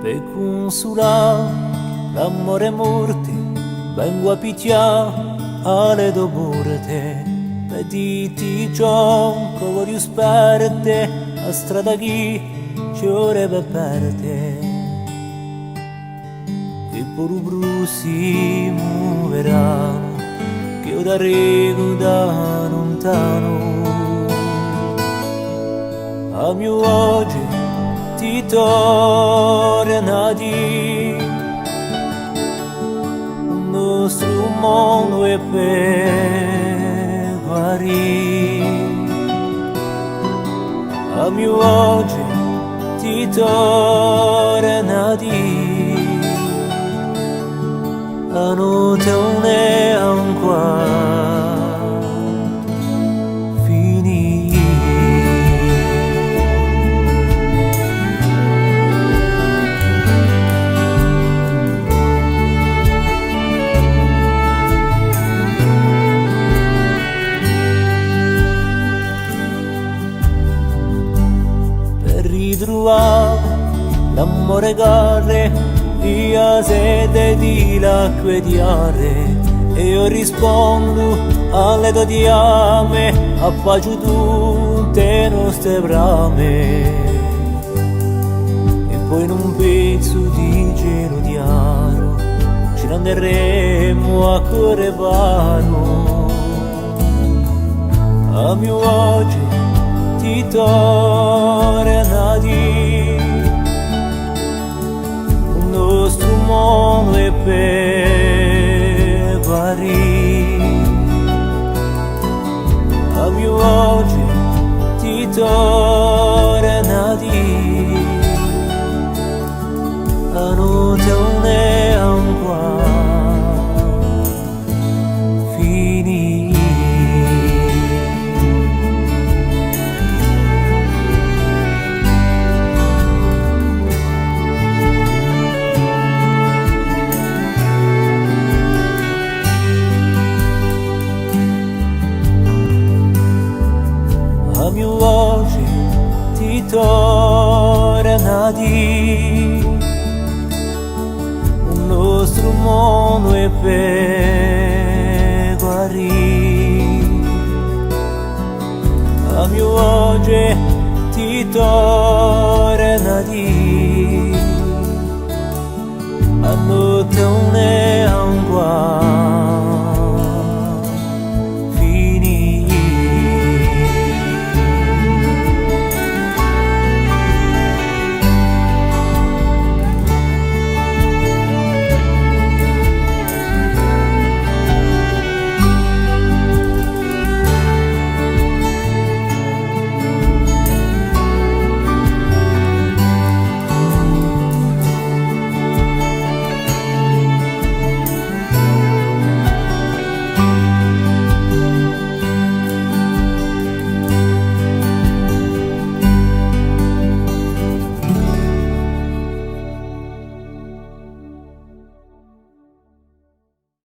per consolare l'amore morte, vengo a picchiare alle do morte, per dirti ciò che voglio sperde, a strada chi ci ora per perdere. E pure brusi muoveranno, che io t'arrivo da lontano. A mio oggi ti torna a dire, il nostro mondo è per guarire. A mio oggi ti torna a dire, la notte non è ancora ritrovare l'amore che via sete di l'acqua e di are, e io rispondo alle tue diame, a pace tutte le nostre brame, e poi in un pezzo di cielo chiaro ci andremo a cuore paro. A mio oggi ti torna a dire, il nostro mondo è per guarire. A mio oggi ti torna a dire, la notte non è ancora finita. A mio oggi ti torna a dire, il nostro mondo è per guarire. A mio oggi ti torna